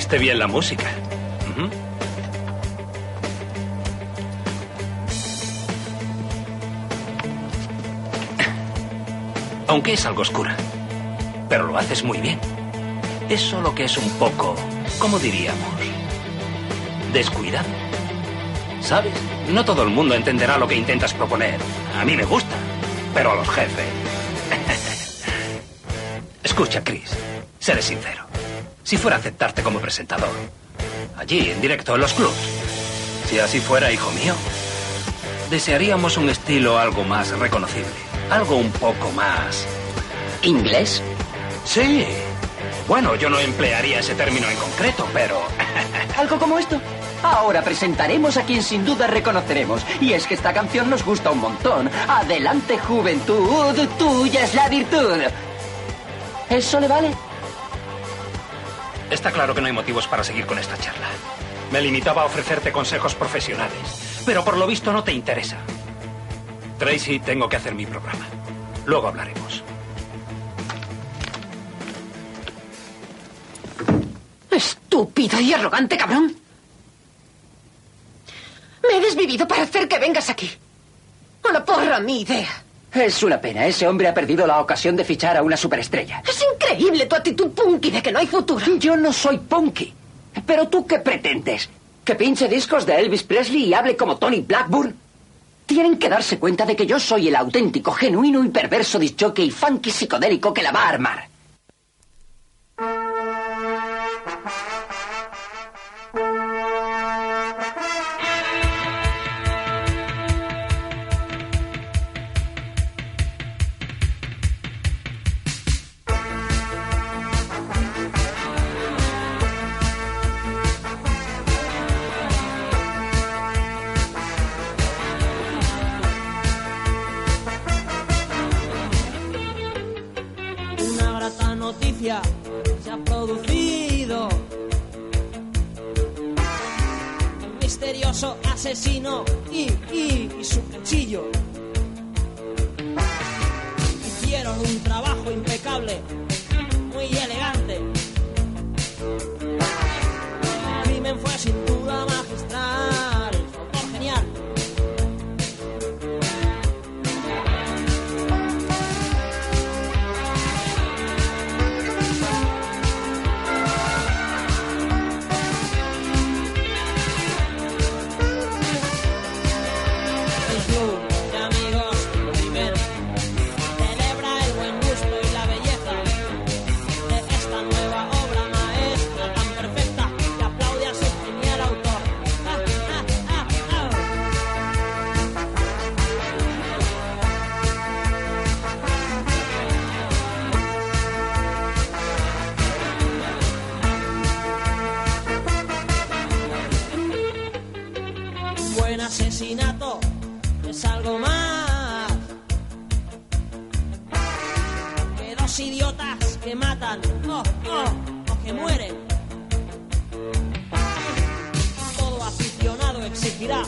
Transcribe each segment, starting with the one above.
Escogiste bien la música. Aunque es algo oscura. Pero lo haces muy bien. Es solo que es un poco, ¿cómo diríamos? Descuidado. ¿Sabes? No todo el mundo entenderá lo que intentas proponer. A mí me gusta, pero a los jefes... Escucha, Chris, seré sincero. Si fuera a aceptarte como presentador, allí, en directo, en los clubs, si así fuera, hijo mío, desearíamos un estilo algo más reconocible. Algo un poco más... ¿Inglés? Sí. Bueno, yo no emplearía ese término en concreto, pero... ¿Algo como esto? Ahora presentaremos a quien sin duda reconoceremos. Y es que esta canción nos gusta un montón. Adelante, juventud, tuya es la virtud. ¿Eso le vale? Está claro que no hay motivos para seguir con esta charla. Me limitaba a ofrecerte consejos profesionales, pero por lo visto no te interesa. Tracy, tengo que hacer mi programa. Luego hablaremos. Estúpido y arrogante cabrón. Me he desvivido para hacer que vengas aquí. A la porra, mi idea. Es una pena. Ese hombre ha perdido la ocasión de fichar a una superestrella. Es increíble tu actitud punky de que no hay futuro. Yo no soy punky. ¿Pero tú qué pretendes? ¿Que pinche discos de Elvis Presley y hable como Tony Blackburn? Tienen que darse cuenta de que yo soy el auténtico, genuino y perverso discjockey funky psicodélico que la va a armar. Se ha producido un misterioso asesino y su cuchillo hicieron un trabajo impecable, muy elegante. El crimen fue sin duda magistral, su autor genial. Asesinato es algo más que dos idiotas que matan o que mueren. Todo aficionado exigirá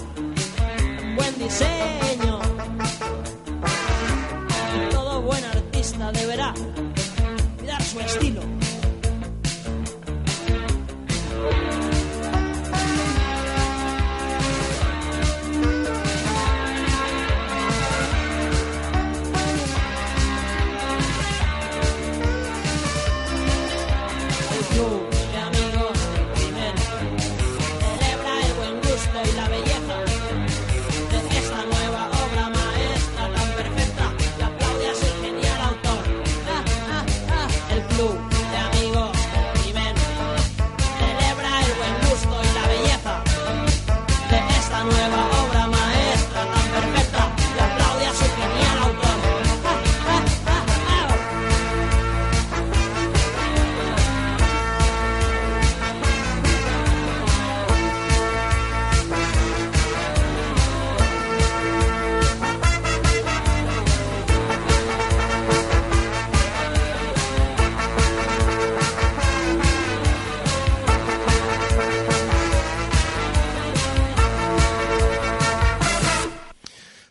un buen diseño y todo buen artista deberá cuidar su estilo.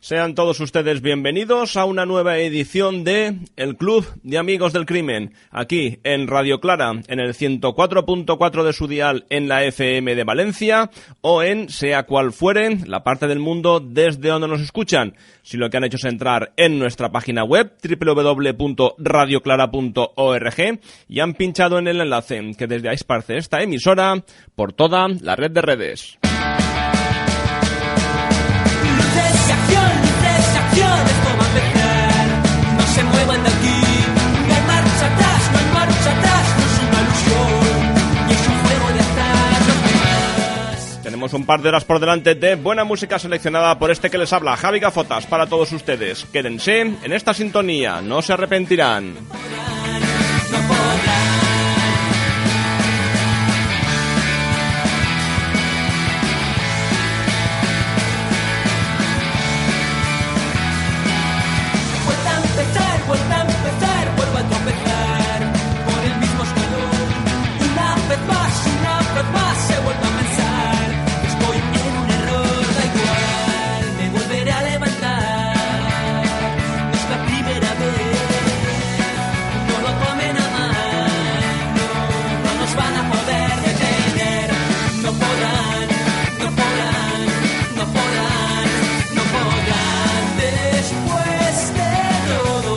Sean todos ustedes bienvenidos a una nueva edición de El Club de Amigos del Crimen, aquí en Radio Clara, en el 104.4 de su dial en la FM de Valencia, o en, sea cual fuere, la parte del mundo desde donde nos escuchan. Si lo que han hecho es entrar en nuestra página web, www.radioclara.org, y han pinchado en el enlace que desde ahí esparce esta emisora por toda la red de redes. Esto va a empezar, no se muevan de aquí, no hay marcha atrás, no hay marcha atrás, no es una ilusión, y es un juego de azar. Tenemos un par de horas por delante de buena música seleccionada por este que les habla, Javi Gafotas, para todos ustedes. Quédense en esta sintonía, no se arrepentirán. No podrán. Vuelta a empezar, vuelvo a tropezar con el mismo escalón. Una vez más he vuelto a pensar que estoy en un error, da igual, me volveré a levantar. No es la primera vez, no lo tomen a mal, no nos van a poder detener. No podrán, no podrán, no podrán, no podrán después de todo.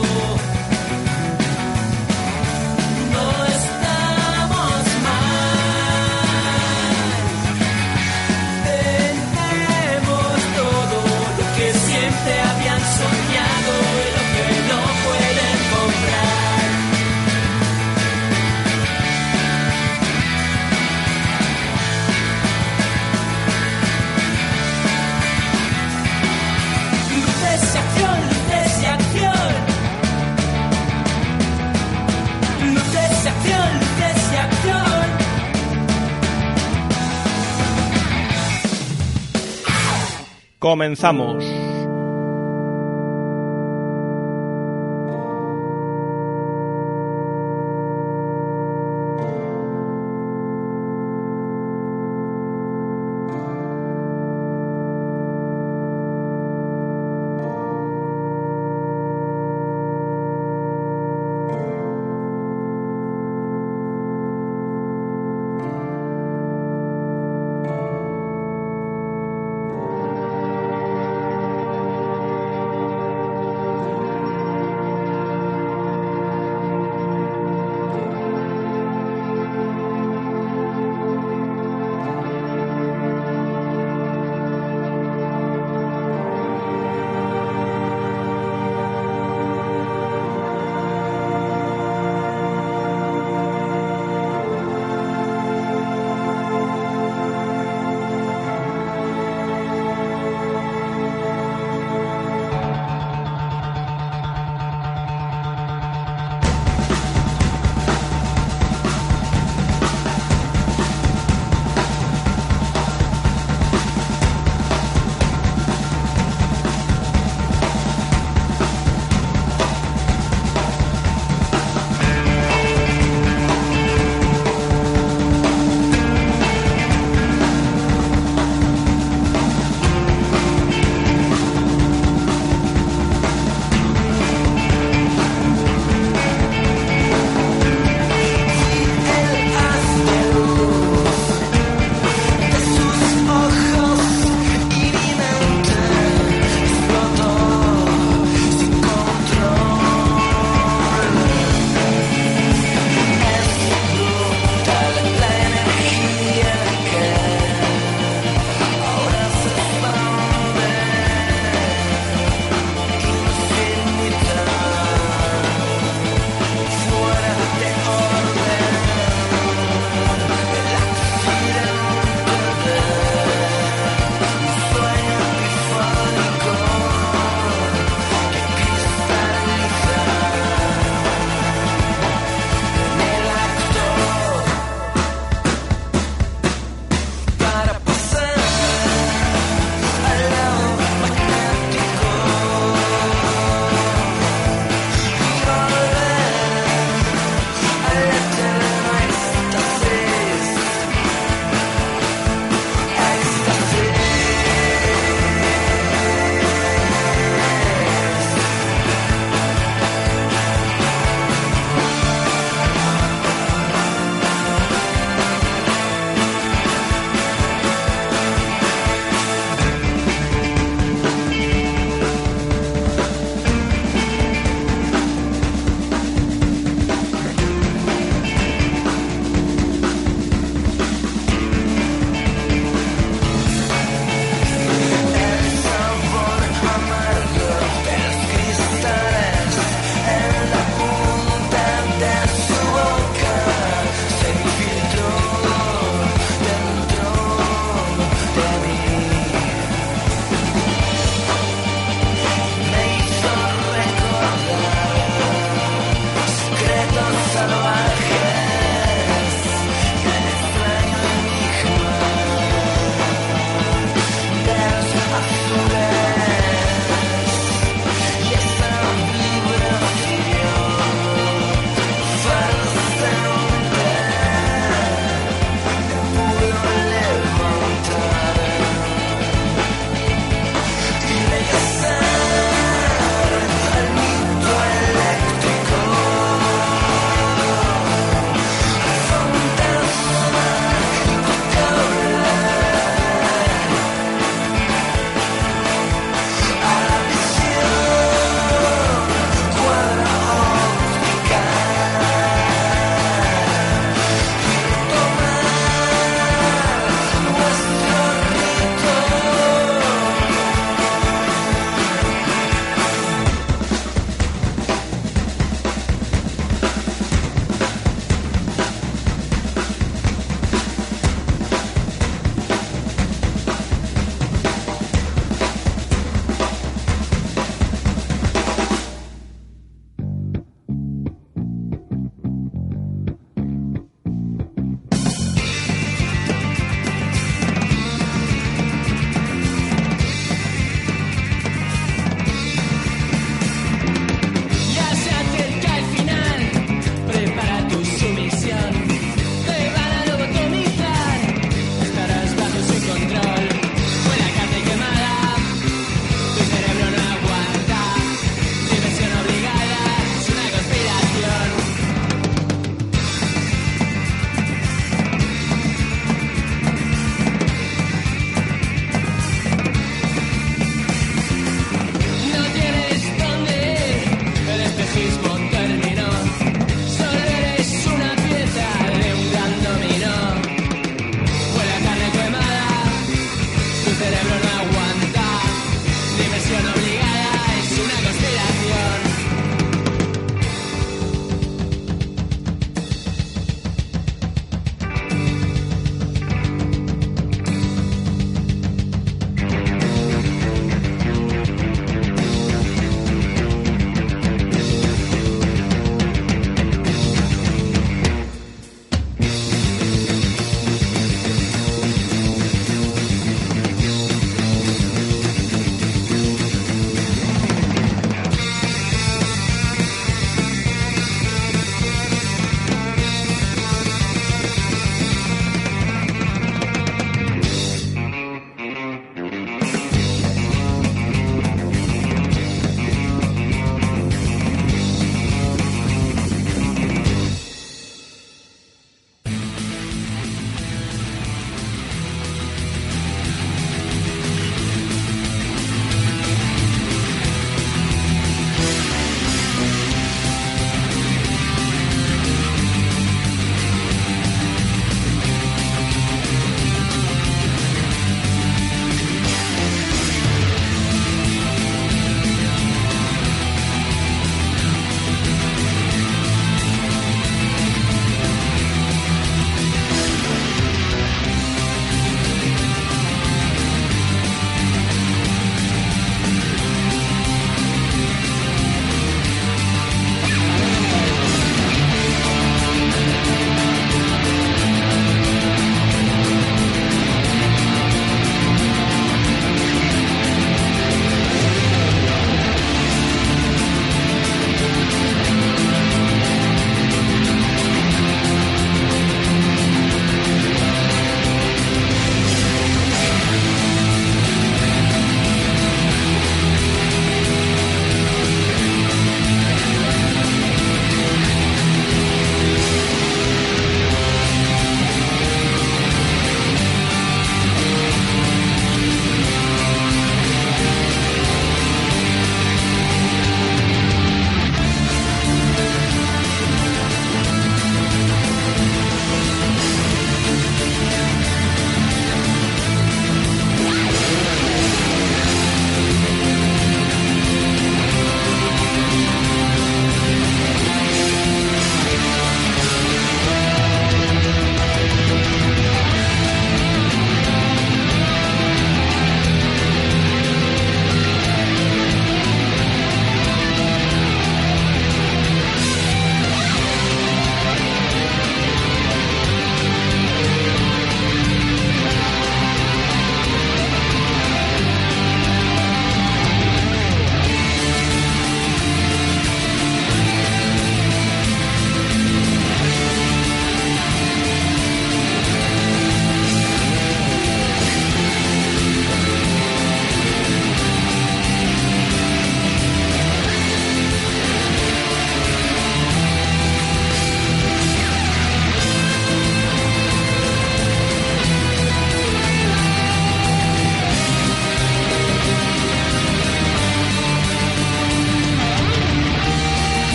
Comenzamos.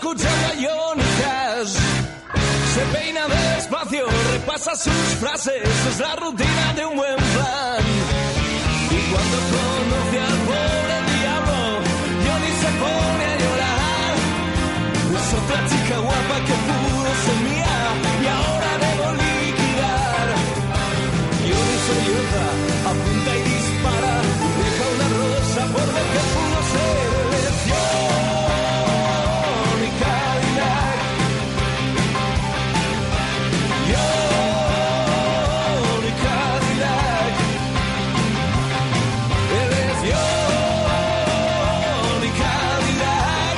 escuchando a Johnny Cash. Se peina despacio, repasa sus frases, es la rutina de un buen plan. Y cuando conoce al pobre diablo, Johnny se pone a llorar. Es otra chica guapa que pudo ser mía y ahora debo liquidar. Johnny solloza, apunta y dispara, deja una rosa por lo que pudo ser elección y Cadillac. Johnny Cadillac. Él es Johnny Cadillac.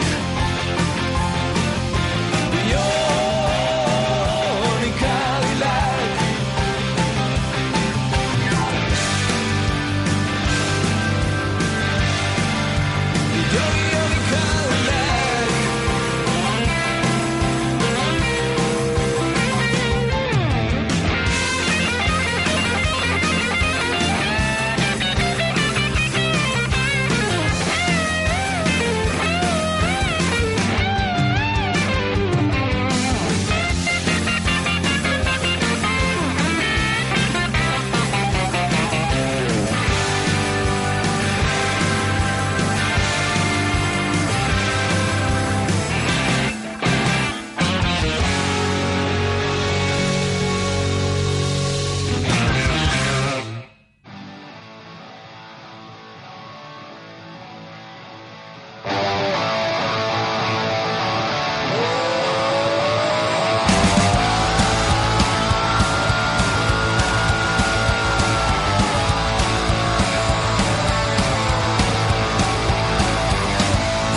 Johnny Cadillac. Johnny Cadillac.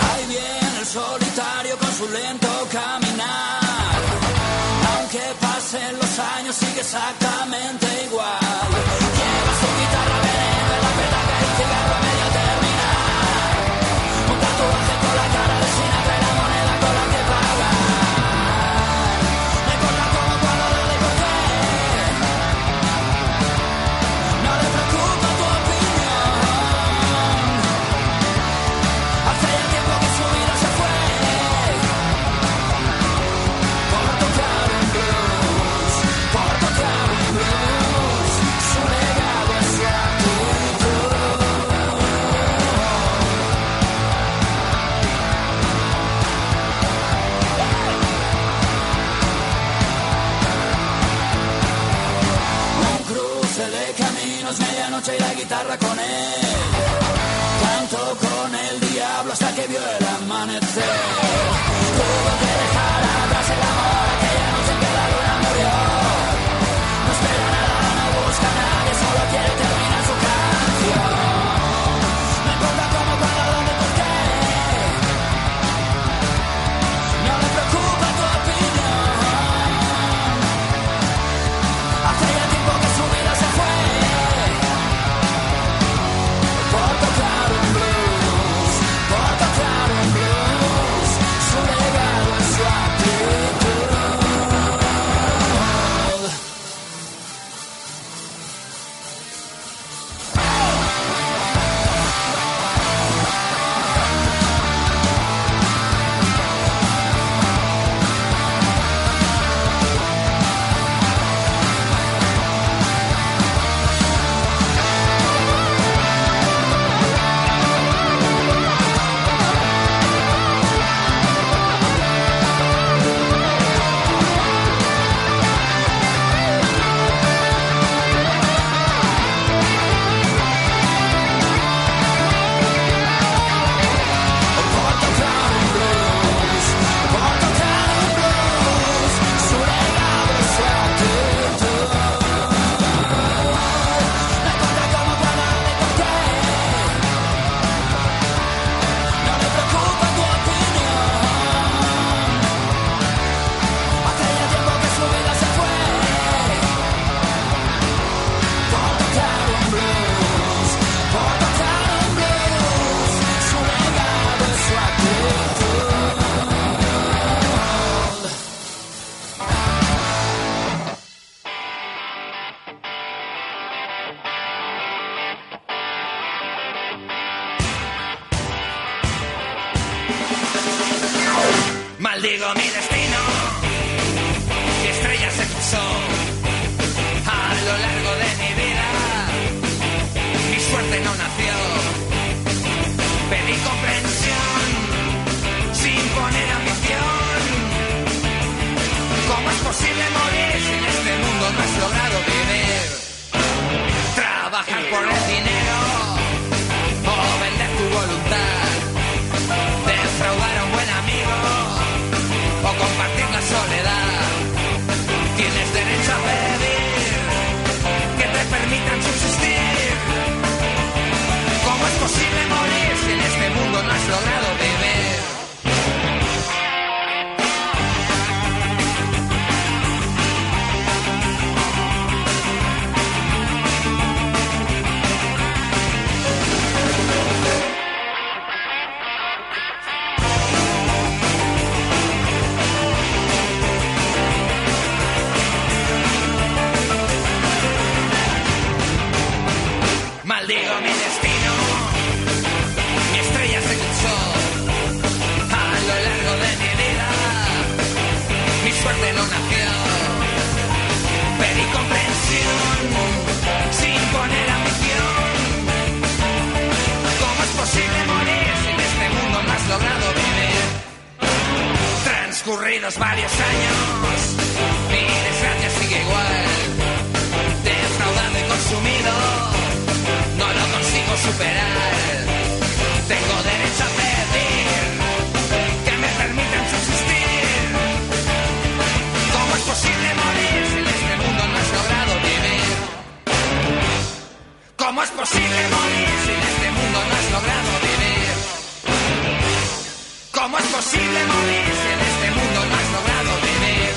Ahí viene el solitario con su lento caminar. Aunque pasen los años sigue exactamente igual. Lleva su guitarra veneno en la petaca y un cigarro a medio terminar. Un tatuaje con la cara de Sinatra y la moneda con la que pagar. No importa cómo, cuándo, dónde y por qué. No le preocupa tu opinión. Hace ya tiempo que su vida se fue por tocar un blues, por tocar un blues. Su legado es su actitud. Un cruce de caminos, medianoche y la guitarra con él. Canto con el diablo hasta que vio el amanecer. Tuvo que dejar atrás el amor aquella noche en que la luna murió. No espera nada, no busca a nadie, solo quiere terminar su canción. No importa cómo, cuándo, dónde, por qué. No le preocupa tu opinión. Hace ya tiempo que su vida se fue por tocar un blues, por tocar un Maldigo mi destino, mi estrella se cruzó a lo largo de mi vida, mi suerte no nació. Pedí comprensión sin poner ambición. ¿Cómo es posible morir si en este mundo no has logrado vivir? Trabajar por el dinero o vender tu voluntad, defraudar a un buen amigo o compartir la soledad. Tienes derecho a pedir que te permitan subsistir. ¿Cómo es posible morir si en este mundo no has logrado vivir? Maldigo mi destino, mi estrella se cruzó a lo largo de mi vida, mi suerte no nació. Pedí comprensión sin poner ambición. ¿Cómo es posible morir si en este mundo no has logrado vivir? Transcurridos varios años, mi desgracia sigue igual, defraudado y consumido. No lo consigo superar. Tengo derecho a pedir que me permitan subsistir. ¿Cómo es posible morir si en este mundo no has logrado vivir? ¿Cómo es posible morir si en este mundo no has logrado vivir? ¿Cómo es posible morir si en este mundo no has logrado vivir?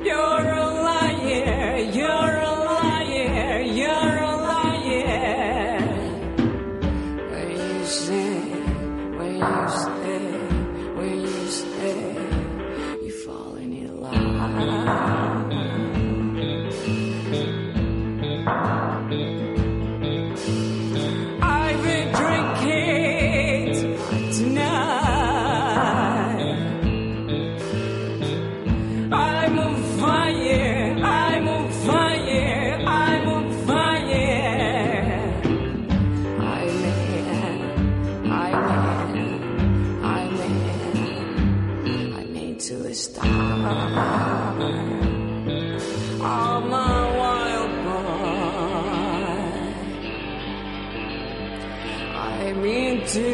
You're a liar, you're a liar, you're a liar. When you say, you fall in love. I've been drinking tonight. I'm on fire, I'm on fire, I'm on fire. I need to stop. I'm a wild boy. I mean to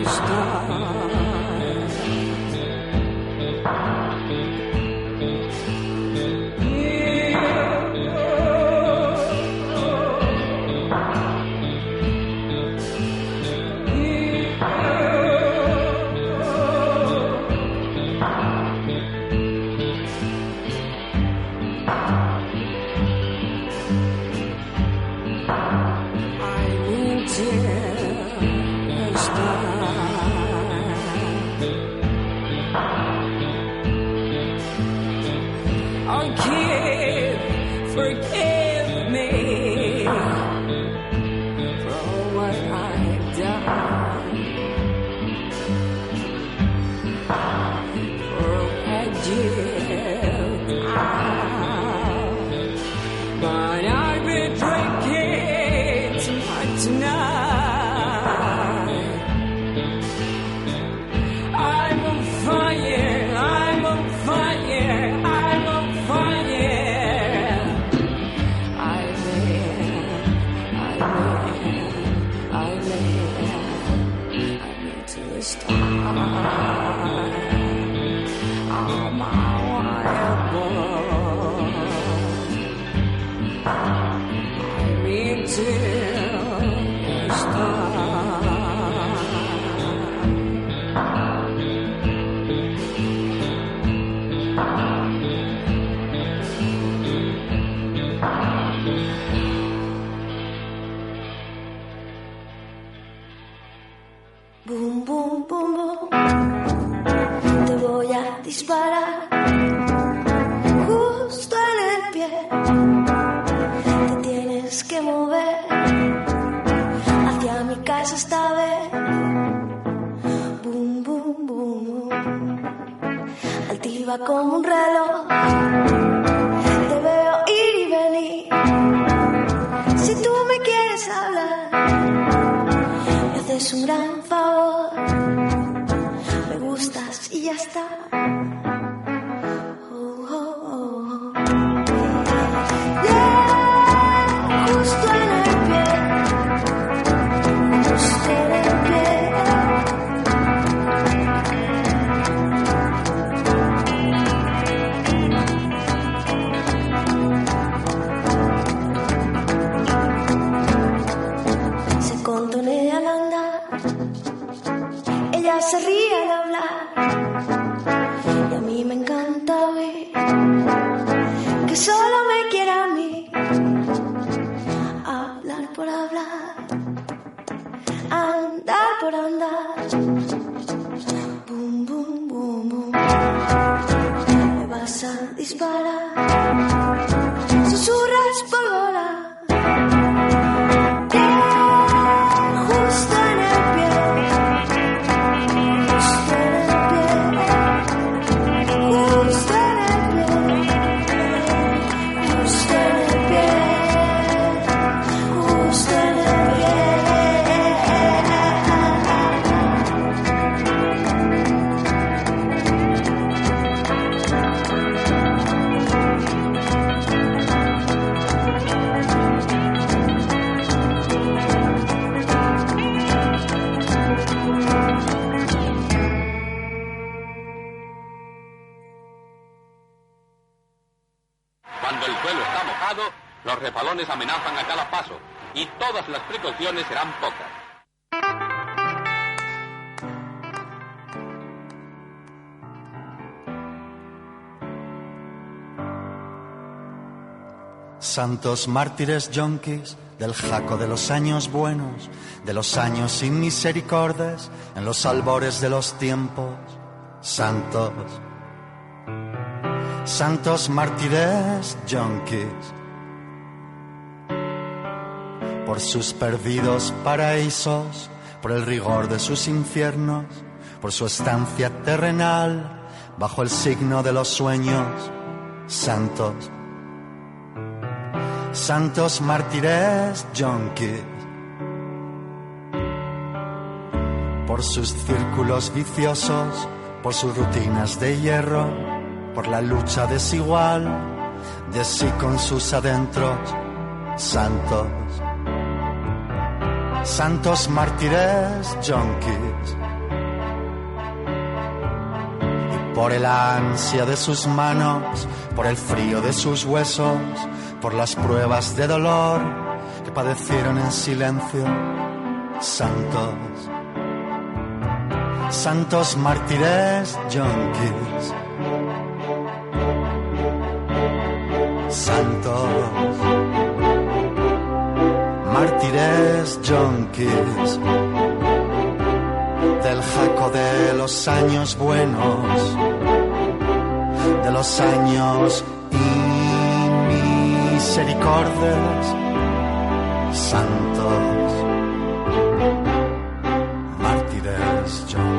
stop. Oh, kid, forgive me for what I've done, for what you've done. But I've been drinking too much tonight. I'm on fire, I'm on fire, I'm on fire. I need to stop. I'm a wild boy. I need to stop. Boom, boom, boom, boom. Te voy a disparar justo en el pie. Te tienes que mover hacia mi casa esta vez. Boom, boom, boom, boom. Altiva como un reloj. Te veo ir y venir. Si tú me quieres hablar, me haces un gran favor. Me gustas y ya está. Oh, oh, oh. Yeah, justo en el pie. Justo en el pie. Se contonea al andar. Ella se ríe al hablar y a mí me encanta ver que solo me quiere a mí. Hablar por hablar, andar por andar. Boom, boom, boom, boom. Me vas a disparar, susurras por volar. Justo en el pie. Cuando el suelo está mojado, los refalones amenazan a cada paso y todas las precauciones serán pocas. Santos mártires yonquis del jaco de los años buenos, de los años sin misericordias, en los albores de los tiempos. Santos, santos mártires yonquis, por sus perdidos paraísos, por el rigor de sus infiernos, por su estancia terrenal, bajo el signo de los sueños. Santos, santos mártires yonquis, por sus círculos viciosos, por sus rutinas de hierro, por la lucha desigual de sí con sus adentros. Santos, santos mártires yonquis, y por el ansia de sus manos, por el frío de sus huesos, por las pruebas de dolor que padecieron en silencio. Santos, santos mártires yonquis, santos mártires yonquis del jaco de los años buenos, de los años inmisericordias. Santos mártires yonquis.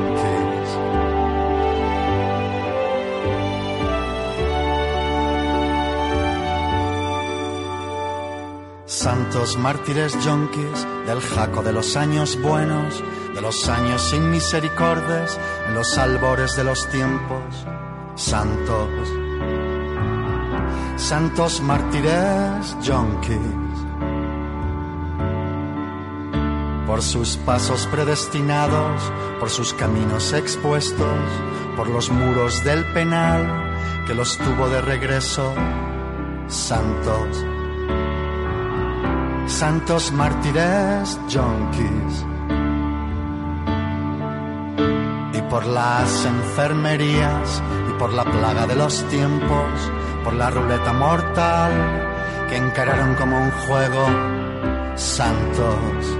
Santos mártires yonquis del jaco de los años buenos, de los años sin misericordias, en los albores de los tiempos. Santos, santos mártires yonquis, por sus pasos predestinados, por sus caminos expuestos, por los muros del penal que los tuvo de regreso. Santos, santos mártires yonquis, y por las enfermerías y por la plaga de los tiempos, por la ruleta mortal que encararon como un juego. Santos,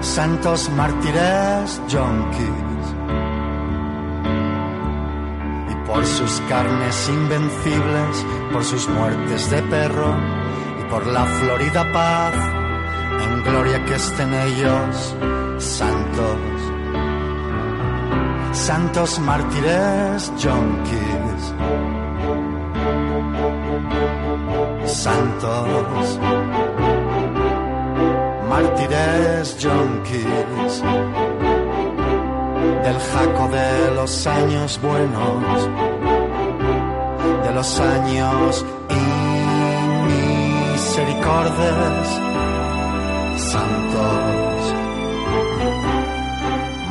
santos mártires yonquis, y por sus carnes invencibles, por sus muertes de perro, por la florida paz, en gloria que estén ellos. Santos, santos mártires yonquis, santos mártires yonquis del jaco de los años buenos, de los años misericordias. Santos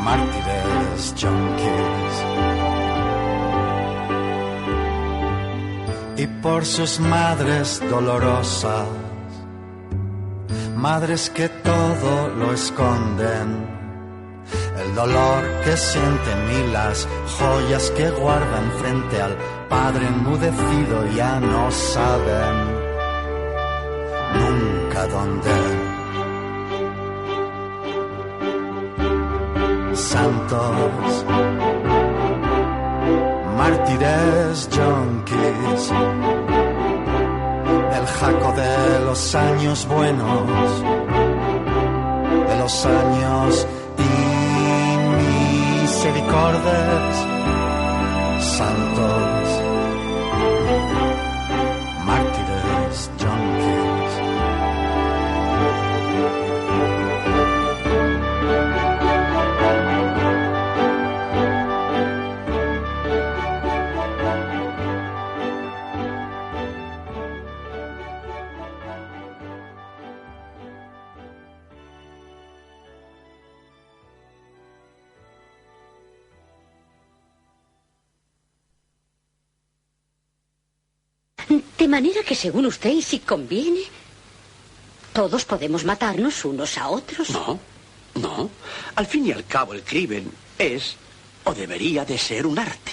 mártires yonquis, y por sus madres dolorosas, madres que todo lo esconden, el dolor que sienten y las joyas que guardan frente al Padre enmudecido, ya no saben nunca dónde. Santos mártires yonquis del jaco de los años buenos, de los años inmisericordias. Santos mártires yonquis. De manera que según usted, y si conviene, todos podemos matarnos unos a otros. No, no. Al fin y al cabo, el crimen es, o debería de ser, un arte.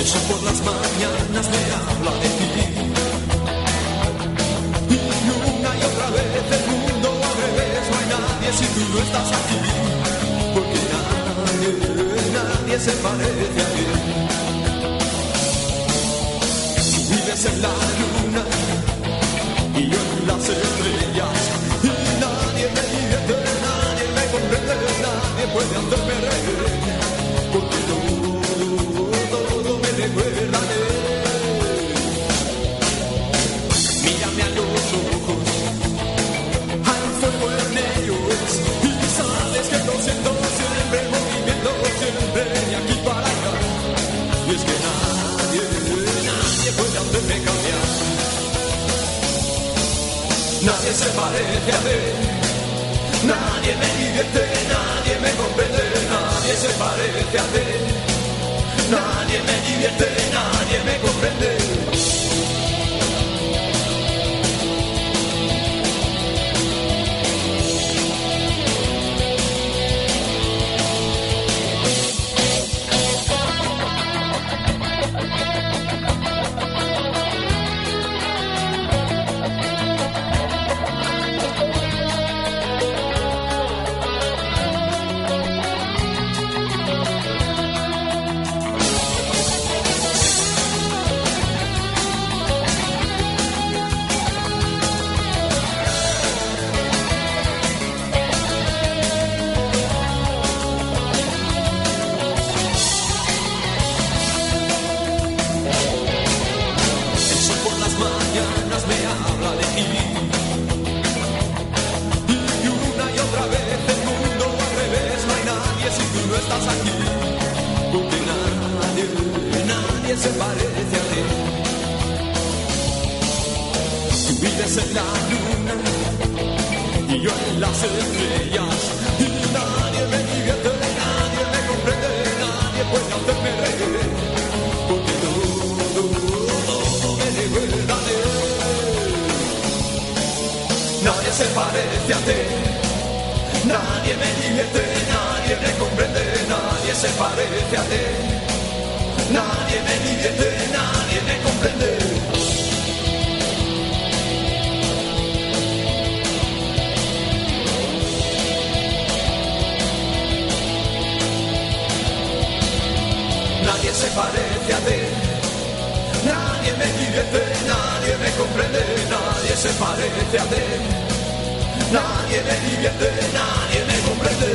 El sol por las mañanas me habla de ti. Y una y otra vez el mundo al revés, no hay nadie si tú no estás aquí. Porque nadie se parece a ti. Tú vives en la luna y yo en las estrellas. Y nadie me divierte, nadie me comprende, nadie puede hacerme reír. Porque todo me recuerda a él. Mírame a los ojos, hay fuego en ellos. Y sabes que lo siento siempre en movimiento, siempre de aquí para allá. Y es que nadie puede hacerme cambiar. Nadie se parece a él. Nadie me divierte, nadie me comprende, nadie se parece a él. Nadie me divierte, nadie me comprende. Se parece a ti. Tú vives en la luna y yo en las estrellas. Y nadie me divierte, nadie me comprende, nadie puede hacerme reír. Porque todo me recuerda a él. Nadie se parece a ti. Nadie me divierte, nadie me comprende, nadie se parece a ti. Nadie me divierte, nadie me comprende. Nadie se parece a ti. Nadie me divierte, nadie me comprende, nadie se parece a ti. Nadie me divierte, nadie me comprende.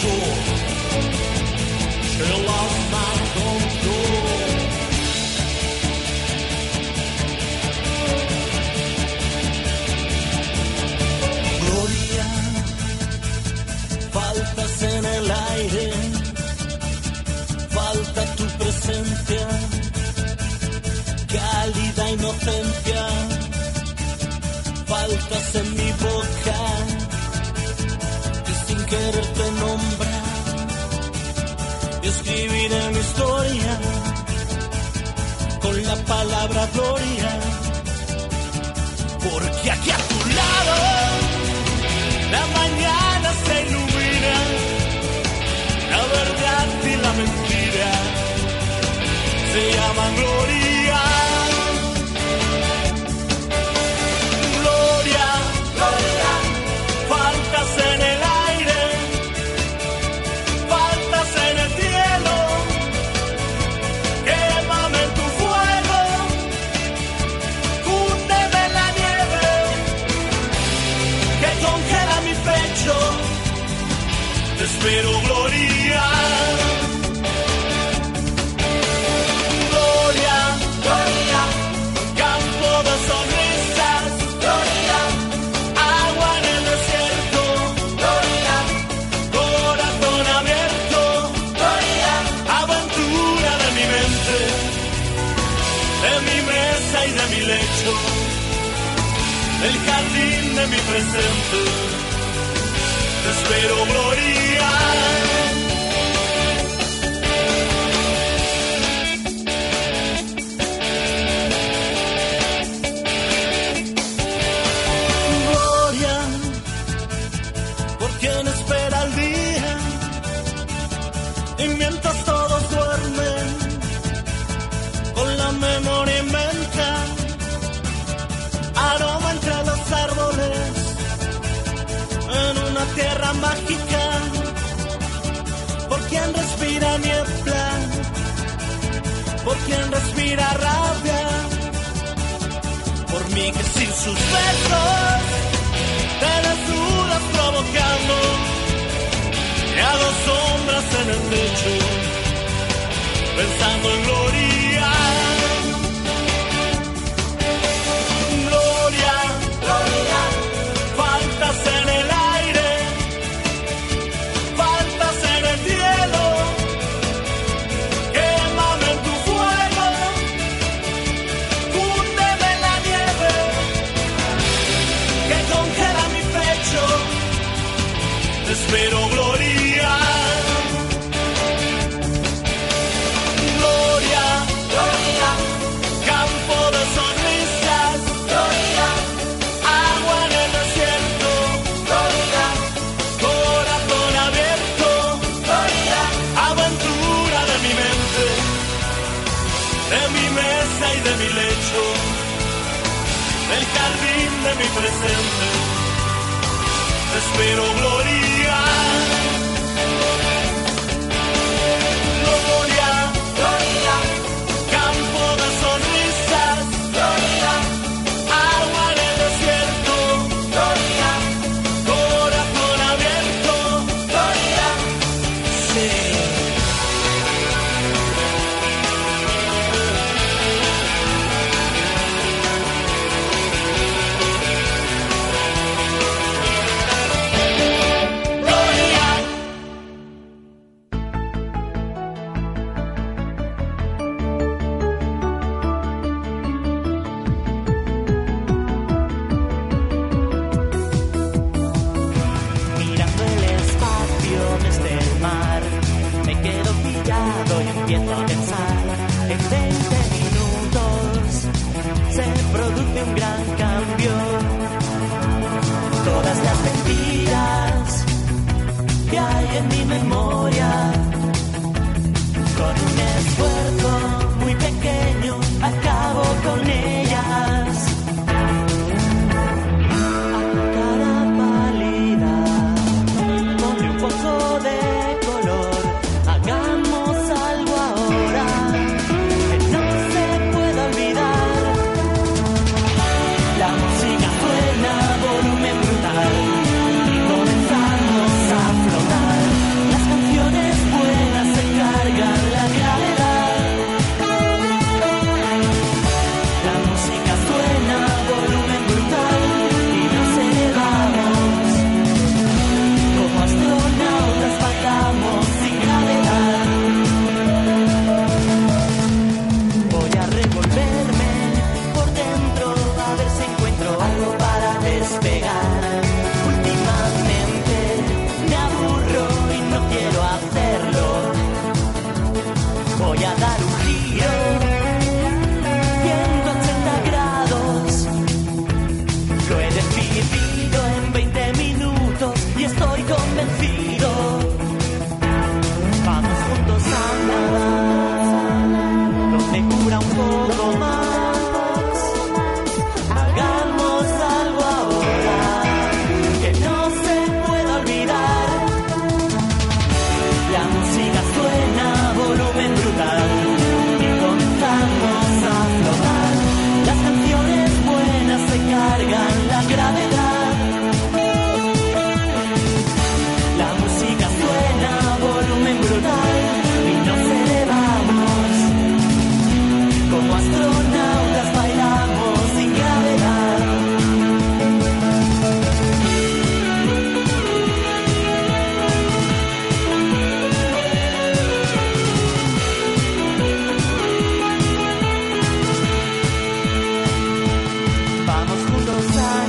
control. She lost my control. Gloria, faltas en el aire, falta tu presencia, cálida inocencia, faltas en mi boca, que sin querer te nombra, y escribiré mi historia con la palabra gloria, porque aquí a tu lado la mañana se ilumina, la verdad y la mentira se llaman gloria. Gloria, gloria, faltas en el aire, faltas en el cielo, quémame en tu fuego, cúndeme en la nieve, que congela mi pecho, te espero gloria. Gloria, gloria, campo de sonrisas, gloria, agua en el desierto, gloria, corazón abierto, gloria, aventura de mi mente, de mi mesa y de mi lecho, del jardín de mi presente, te espero gloria. Gloria, por quien espera el día, y mientras todos duermen, con la memoria inventa, aroma entre los árboles, en una tierra mágica, por quien respira niebla, por quien respira rabia, por mí que sin sus besos te desnudas provocando, y hago sombras en el techo, pensando en gloria. Gloria, gloria, faltas en el aire, faltas en el cielo, quémame en tu fuego, cúndeme en la nieve, que congela mi pecho, te espero gloria. Gloria, gloria, campo de sonrisas, gloria, agua en el desierto, gloria, corazón abierto, gloria, aventura de mi mente, de mi mesa y de mi lecho, del jardín de mi presente, te espero gloria. Gloria, gloria, campo de sonrisas, gloria, agua en el desierto, gloria, corazón abierto, gloria, sí. Mirando el espacio desde el mar, me quedo pillado y empiezo a pensar. En 20 minutos se produce un gran cambio. Todas las mentiras que hay en mi memoria, con un esfuerzo muy pequeño acabo con ellas. Cara pálida, ponle un poco de color, hagamos algo ahora que no se pueda olvidar. La música suena a volumen brutal y comenzamos a flotar. Las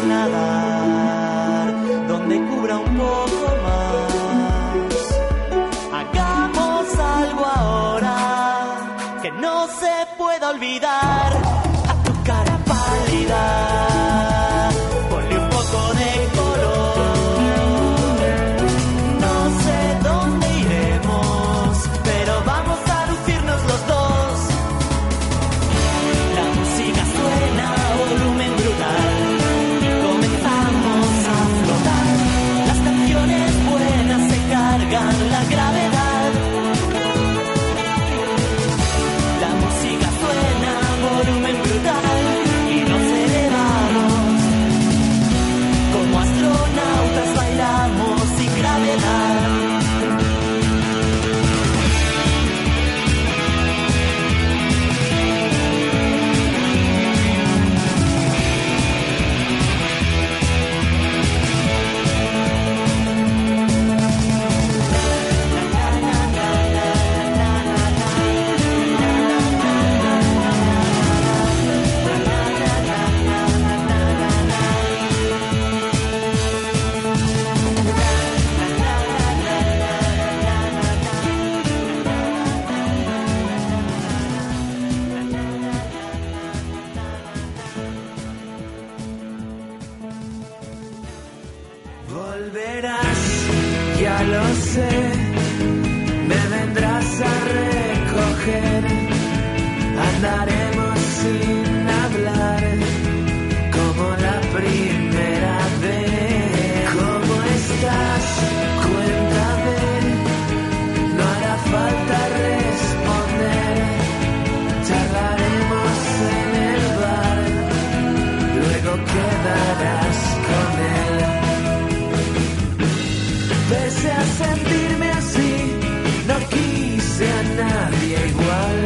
nadar donde cubra un poco más. Hagamos algo ahora que no se pueda olvidar. A tu cara pálida ponle un poco de color. No sé dónde iremos, pero vamos a lucirnos los dos. La música suena a volumen brutal y comenzamos a flotar. Las canciones buenas se cargan la gravedad. La música suena a volumen brutal y nos elevamos. Como astronautas bailamos sin gravedad. Volverás, ya lo sé, me vendrás a recoger, andaremos sin hablar, como la primera vez. ¿Cómo estás? Cuéntame, no hará falta responder, charlaremos en el bar, luego quedarás con él. Pese a sentirme así, no quise a nadie igual.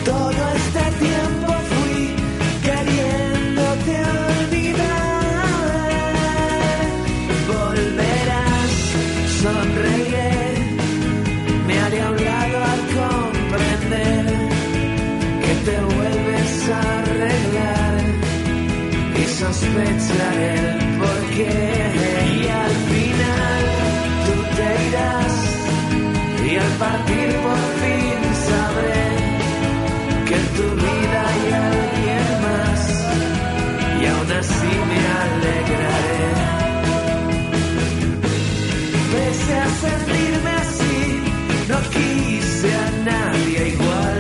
Todo este tiempo fui queriéndote olvidar. Volverás, sonreiré, me haré a un lado al comprender que te vuelves a arreglar y sospecharé el porqué. Y al final tú te irás y al partir por fin sabré que en tu vida hay alguien más y aún así me alegraré. Pese a sentirme así, no quise a nadie igual.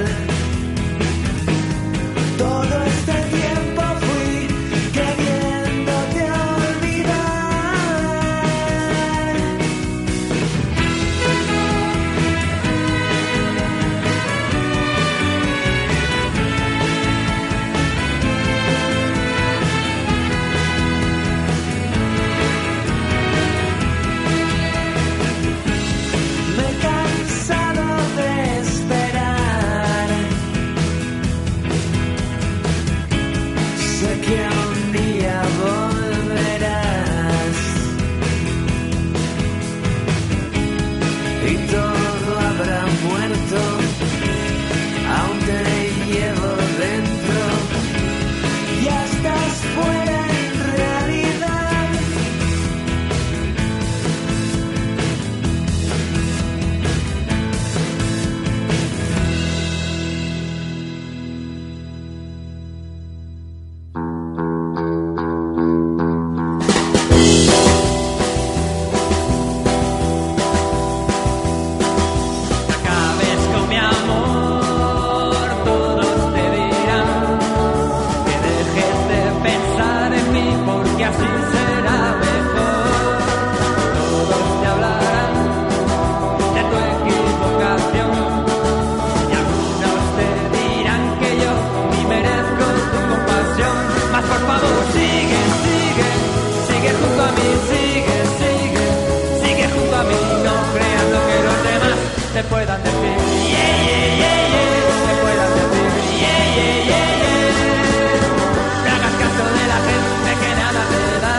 Todo este tiempo fui queriéndote olvidar. Me he cansado de esperar. Sé que un día volverás y todo habrá muerto, aún te llevo dentro, ya estás fuera en realidad. Acabes con mi amor, todos te dirán que dejes de pensar en mí porque así será mejor. Todos te hablarán de tu equivocación y algunos te dirán que yo ni merezco tu compasión. Mas por favor sigue, sigue, sigue junto a mí, sigue, sigue, sigue junto a mí, no creas lo que los demás te puedan decir. Yeah, yeah, yeah, yeah. Te puedan decir. Yeah, yeah, yeah, yeah. No hagas caso de la gente que nada te da.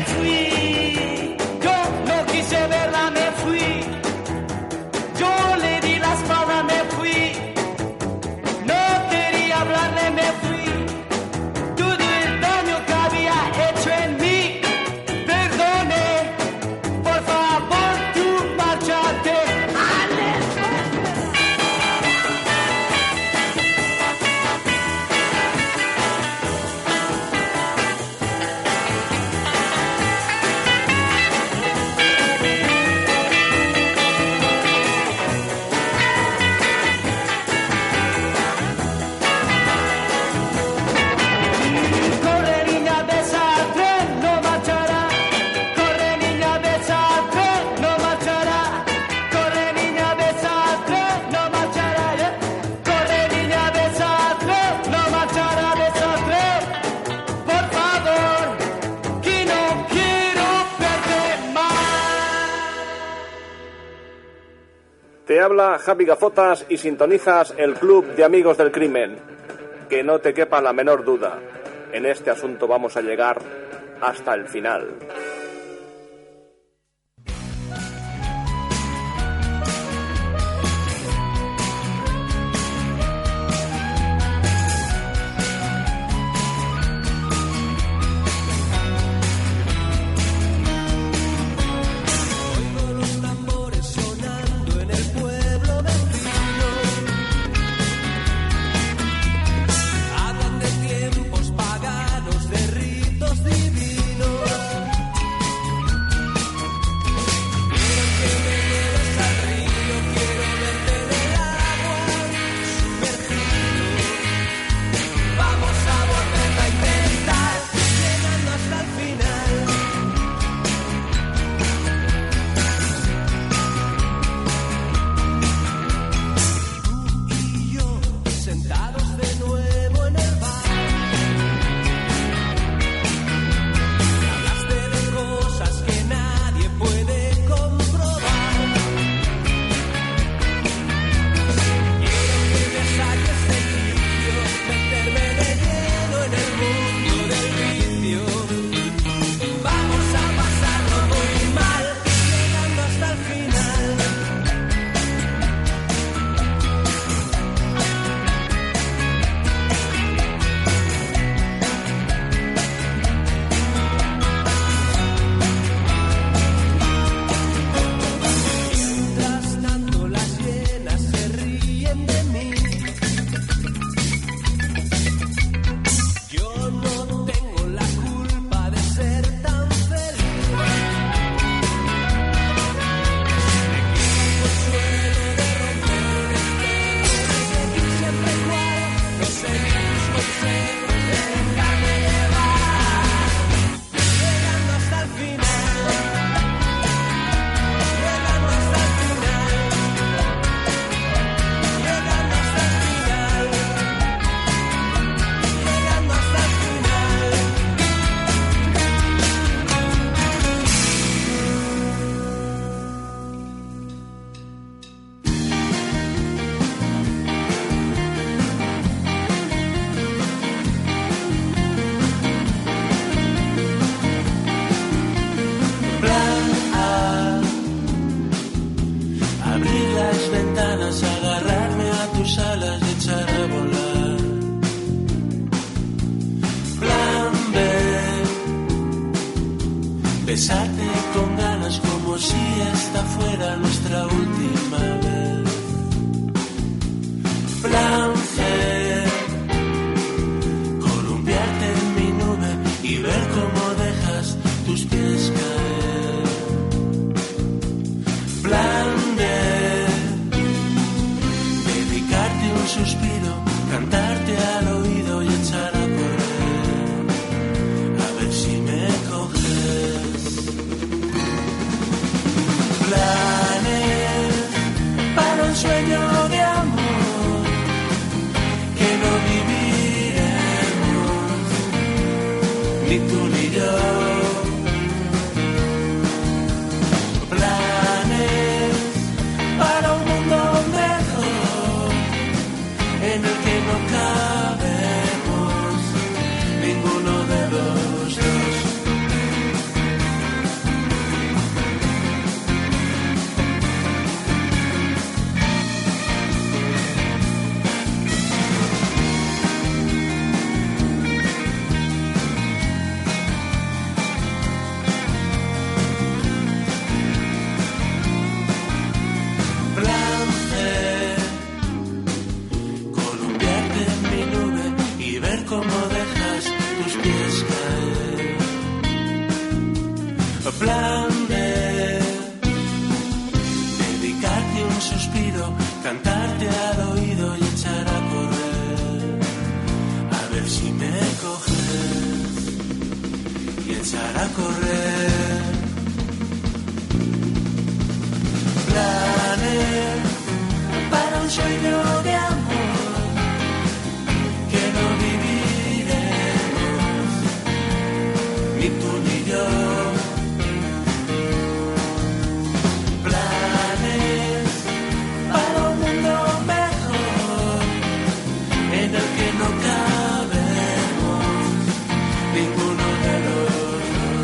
fui. Yo no quise verla, me fui. Yo le di la espalda, me fui. No quería hablarle, me fui. Todo el daño que había hecho en mí. Perdone, por favor, tú márchate. Corre niña, besa al tren, no marchará. Corre niña, besa al tren, no marchará. Corre niña, besa al tren, no marchará. Corre niña, besa al tren, no marchará, besa al tren. Por favor, que no quiero verte más. Te habla Javi Gafotas y sintonizas el Club de Amigos del Crimen. Que no te quepa la menor duda, en este asunto vamos a llegar hasta el final. Oigo los tambores sonando en el pueblo vecino. Hablan de tiempos paganos, de ritos divinos. Quiero que me lleves al río, quiero verte en el agua sumergido. Vamos a volverlo a intentar, llegando hasta el final. Tú y yo, sentados de nuevo en el bar. Hablaste de cosas que nadie puede comprobar. Quiero que me saques del vicio, meterme de lleno en el mundo del vicio. Vamos a pasarlo muy mal, llegando hasta el final. Mientras tanto las hienas se ríen de mí. Yo no tengo la culpa de ser tan feliz. Me queda el consuelo de romper el espejo, de seguir siempre igual, no seguir tus consejos, dejarme llevar, llegando hasta el final. Llegando hasta el final, llegando hasta el final, llegando hasta el final. Plan A. Abrir las ventanas, agarrarme a tus alas y echar a volar. Plan B. Besarte con ganas como si esta fuera nuestra última vez. Plan C. Columpiarte en mi nube y ver cómo dejas tus pies caer. Plan D. Dedicarte un suspiro, cantarte al oído y echar a correr. A ver si me coges. Planes para un sueño de amor que no viviremos, ni tú ni yo. Planes para un mundo mejor en el que no cabemos ninguno de los dos. Plan B, dedicarte un suspiro, cantarte al oído y echar a correr, a ver si me coges, y echar a correr. Planes para un sueño de amor que no viviremos, ni tú ni yo. Planes para un mundo mejor en el que no cabemos ninguno de los dos.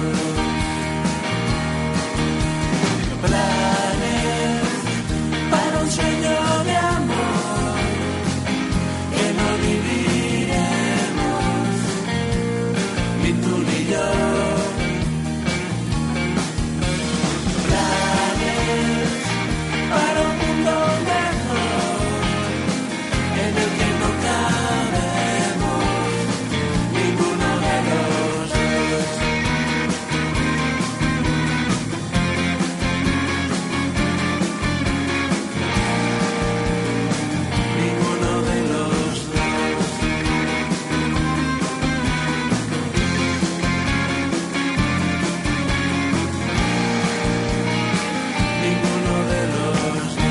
Planes para un sueño de amor que no viviremos, ni tú ni yo. Planes para un mundo mejor en el que no cabemos ninguno de los dos. Ninguno de los dos. Ninguno de los dos.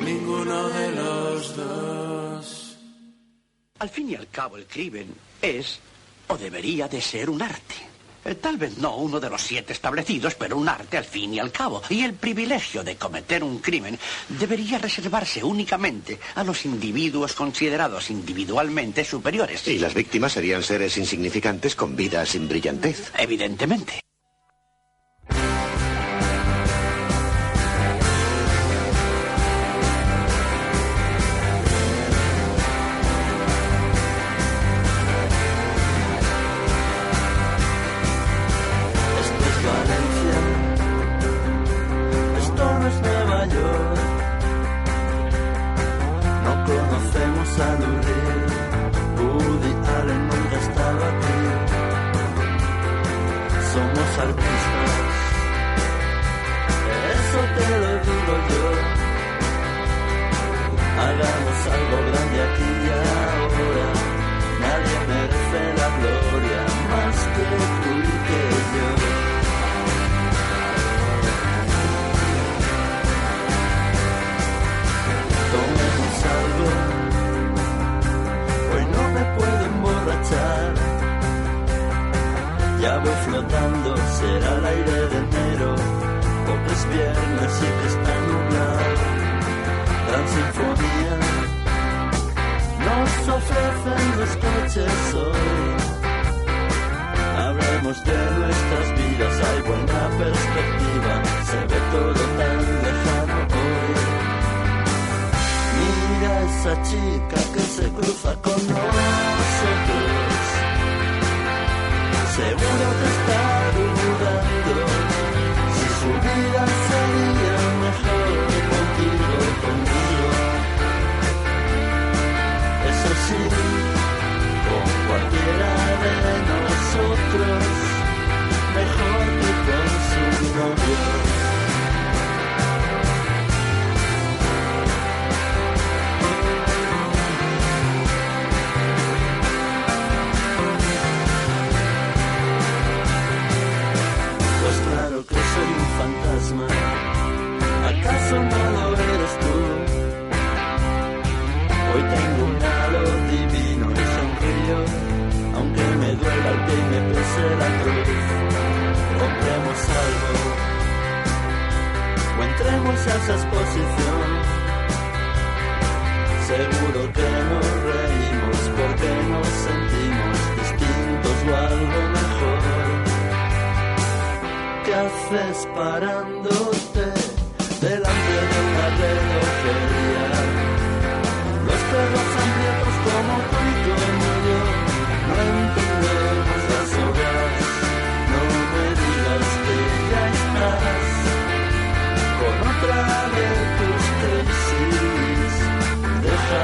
Ninguno de los dos. Al fin y al cabo, el crimen es, o debería de ser, un arte. Tal vez no uno de los 7 establecidos, pero un arte al fin y al cabo. Y el privilegio de cometer un crimen debería reservarse únicamente a los individuos considerados individualmente superiores. Y las víctimas serían seres insignificantes con vidas sin brillantez. Evidentemente. Esto es Valencia, esto no es Nueva York. No conocemos a Lou Reed, Woody Allen nunca estaba aquí. Somos artistas, eso te lo digo yo. Hagamos algo grande aquí y ahora. Nadie merece la gloria más que tú y que yo. Tomemos algo, hoy no me puedo emborrachar. Ya voy flotando, será el aire de enero, porque es viernes y que está nublado. Gran sinfonía nos ofrecen los coches hoy. Hablemos de nuestras vidas, hay buena perspectiva, se ve todo tan lejano hoy. Mira esa chica que se cruza con nosotros, seguro que está dudando si su vida sería mejor contigo o conmigo. Eso sí, con cualquiera de nosotros, mejor que con su novio. Pues claro que soy un fantasma, ¿acaso no lo eres tú? Hoy tengo un halo divino y sonrío, aunque me duela el pie y me pese la cruz. Compremos algo o entremos a esa exposición. Seguro que nos reímos porque nos sentimos distintos o algo mejor. ¿Qué haces parándote delante de una relojería? Los perros hambrientos como tú y como yo no entendemos las horas. No me digas que ya estás con otra de tus crisis. Deja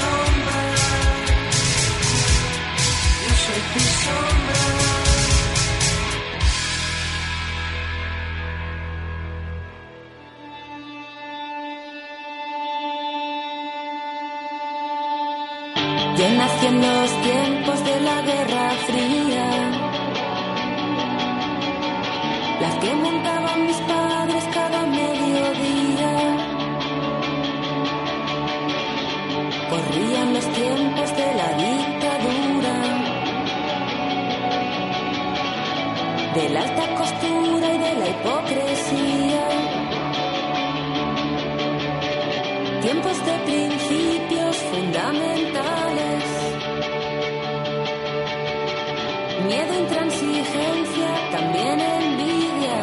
sombra. Yo soy tu sombra. Yo nací en los tiempos de la Guerra Fría, las que montaban mis padres cada mediodía. Corrían los tiempos de la dictadura, de la alta costura y de la hipocresía. Tiempos de principios fundamentales, miedo, intransigencia, también envidia.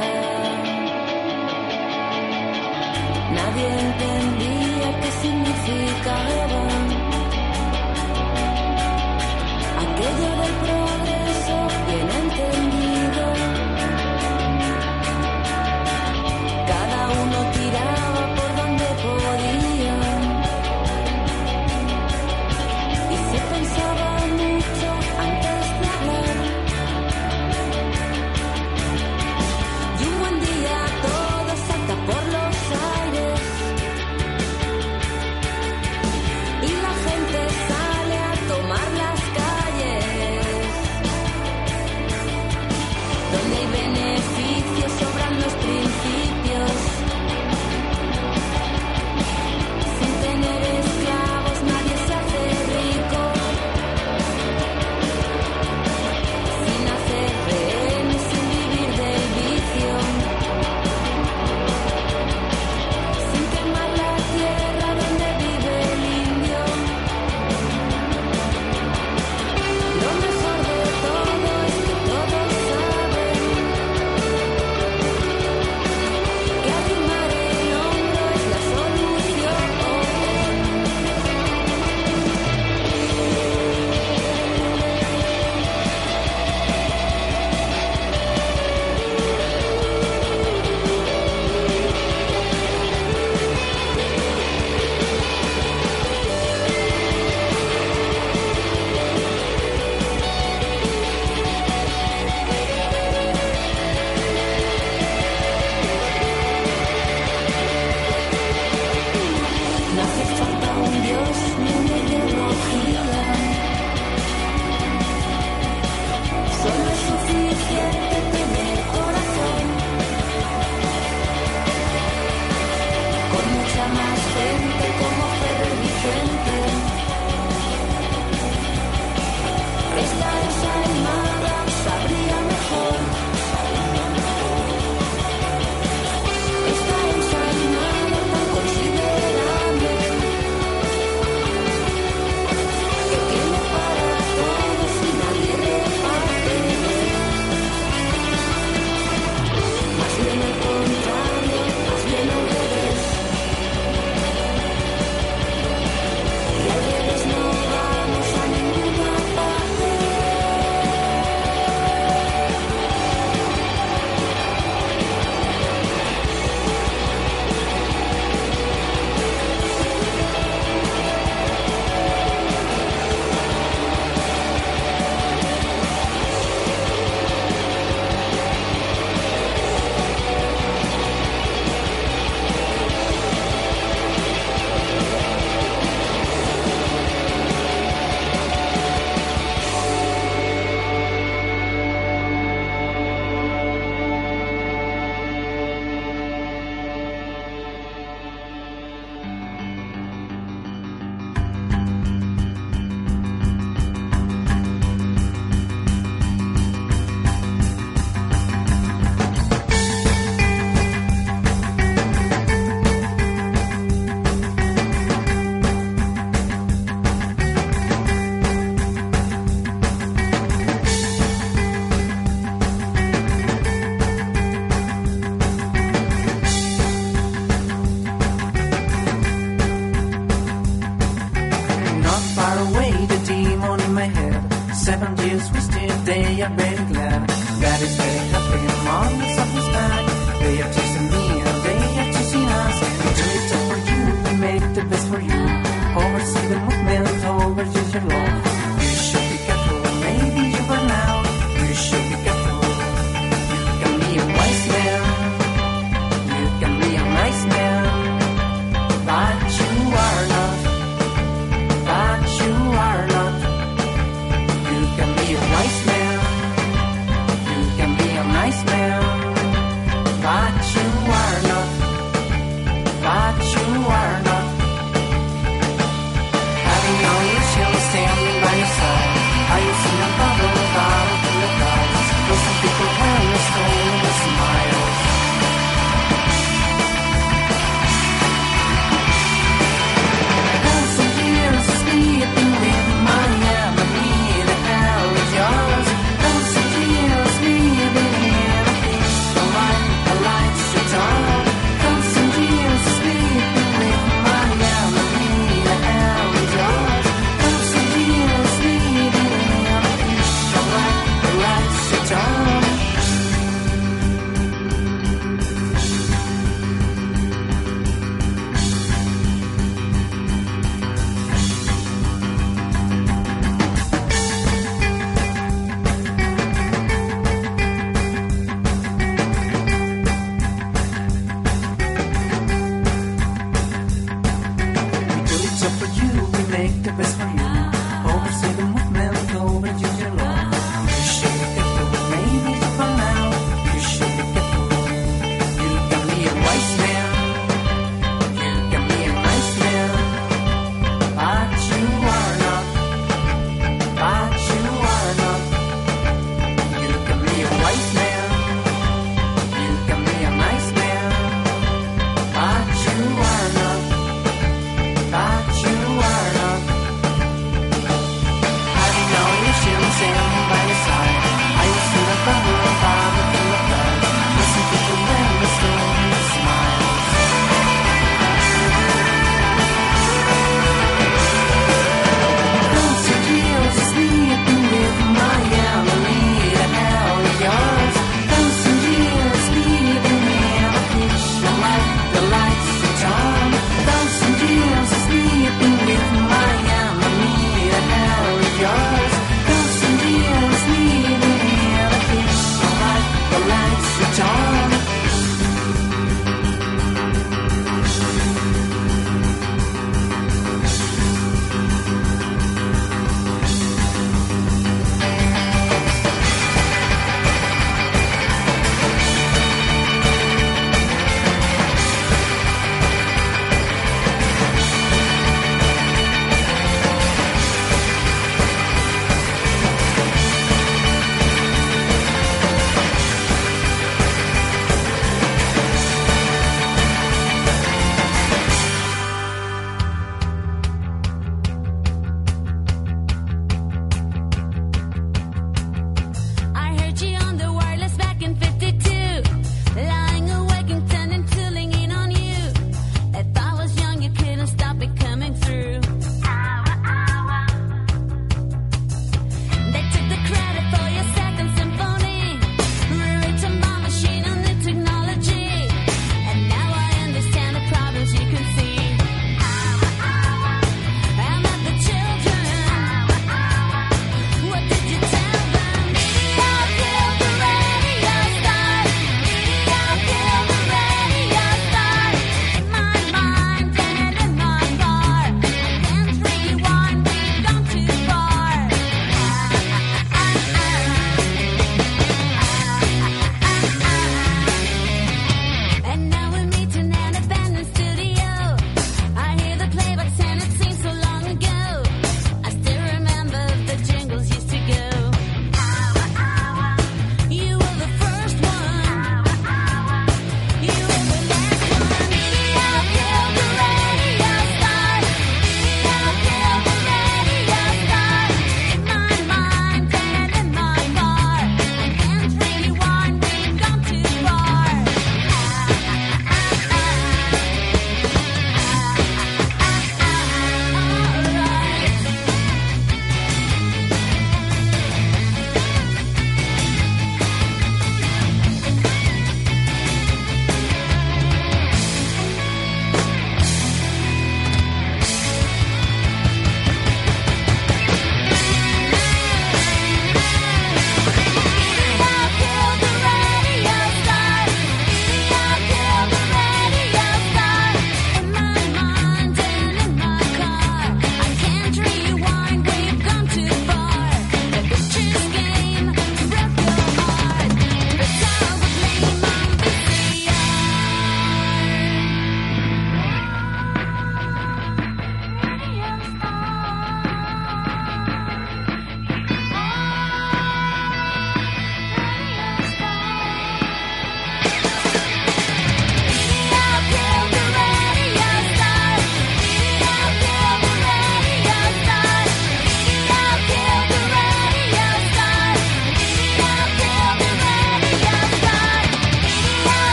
Nadie entendía qué significaba aquello del progreso bien entendido. Cada uno tiraba por donde podía y se pensaba mucho antes de hablar. Y un buen día todo salta por los aires y use your love. You should be careful, maybe you burn out. You should be careful. You can be a wise man. You can be a nice man. But you are not. But you are not. You can be a wise man. You can be a nice man. But you are not. But you are not. Having all your shield standing by your side. Are you seeing a bubble out of the eyes? Though some people turn the stone into smiles. Some years sleeping with my enemy. The hell is yours. Some years living in a peace. The lights shut on. Some years sleeping with my enemy. The hell is yours. Some years living in a peace. The lights shut on. We do it just for you, we make the best for you. Oversee the movement, overuse your love. You should be careful, maybe you burn out. You should be careful. You can be a wise man. You can be a nice man. But you are not. But you are not. You can be a wise man. You can be a nice man. But you are not. But you are not.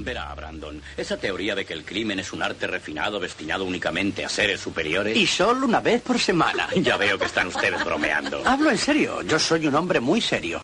Verá, Brandon, esa teoría de que el crimen es un arte refinado destinado únicamente a seres superiores... Y solo una vez por semana. Ya veo que están ustedes bromeando. Hablo en serio. Yo soy un hombre muy serio.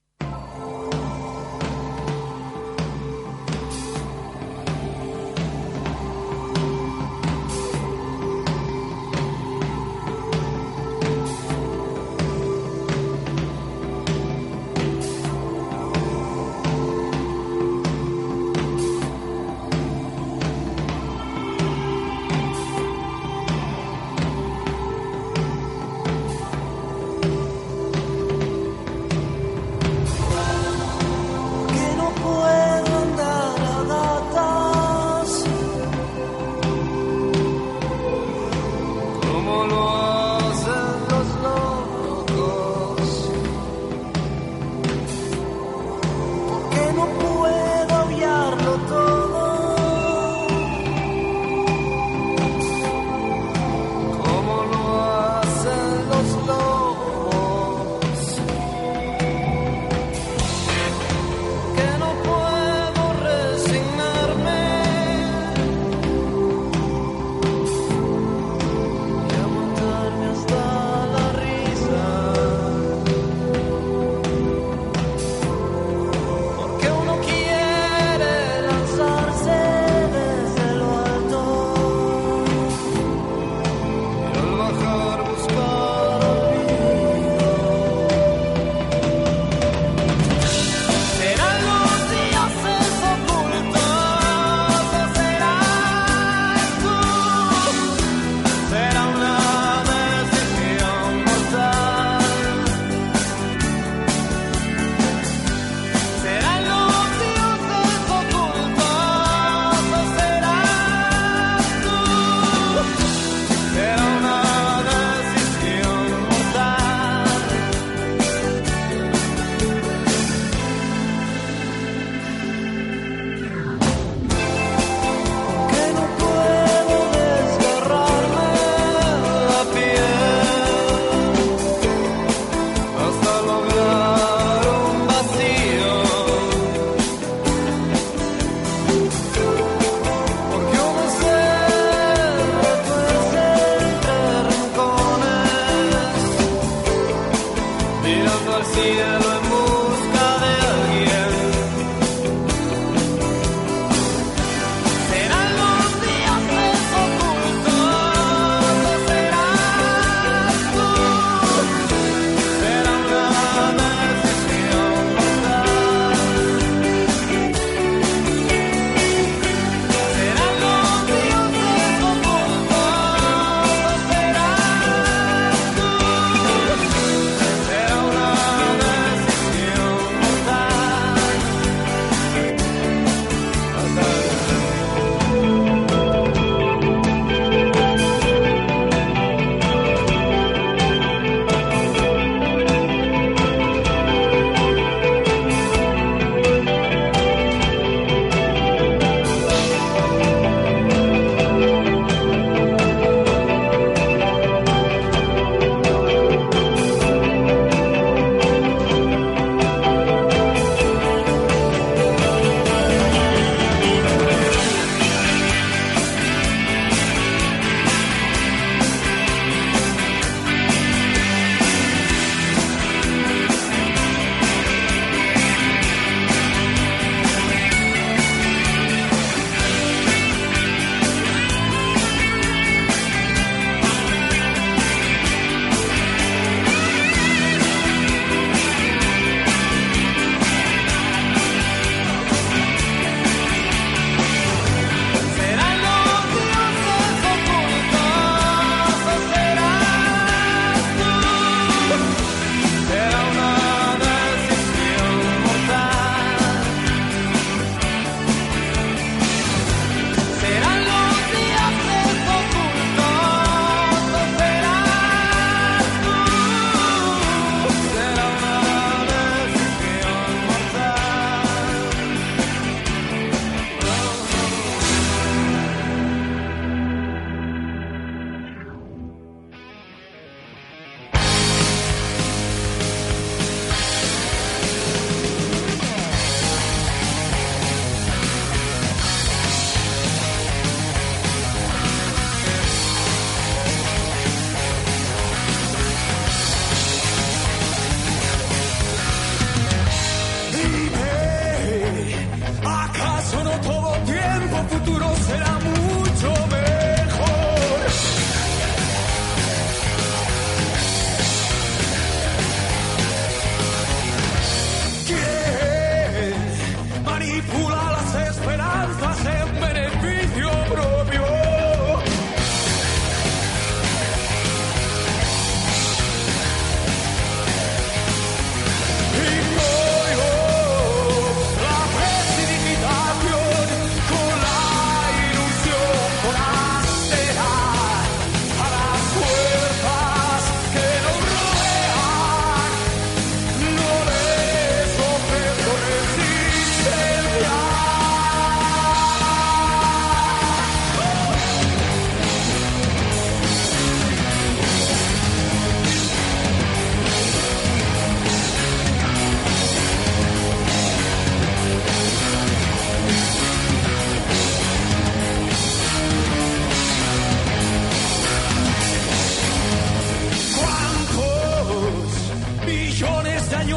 manipula las esperanzas en beneficio propio.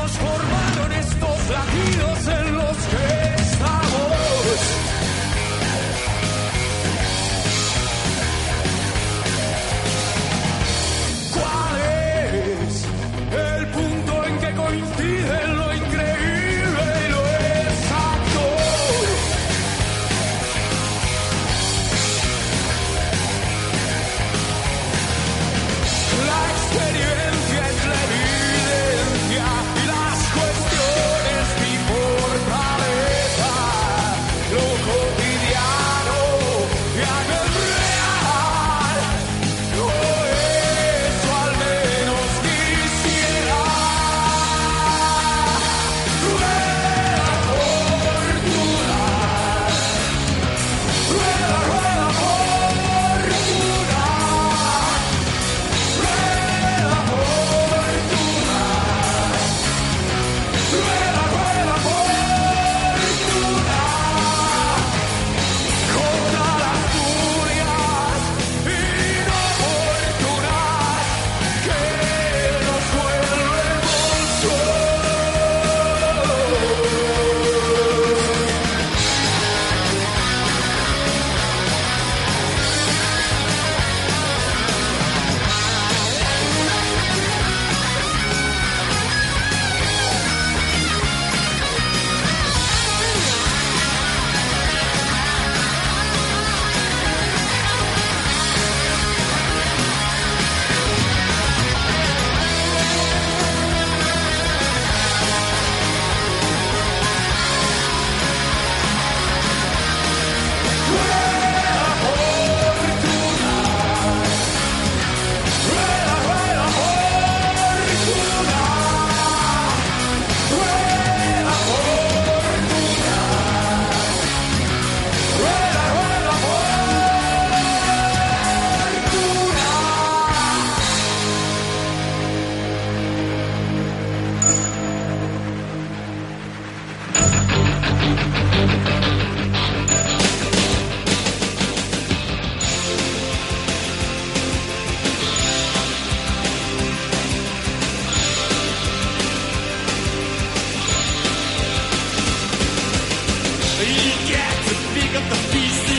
Formaron estos latidos en los que estamos. ¿Cuál es el punto en que coinciden lo increíble y lo exacto? La experiencia es la evidencia y las cuestiones mi fortaleza, lo cotidiano y aquel real, o eso al menos quisiera. Rueda fortuna, rueda, rueda fortuna. Rueda fortuna, contra las furias inoportunas que nos vuelven You get to pick up the pieces.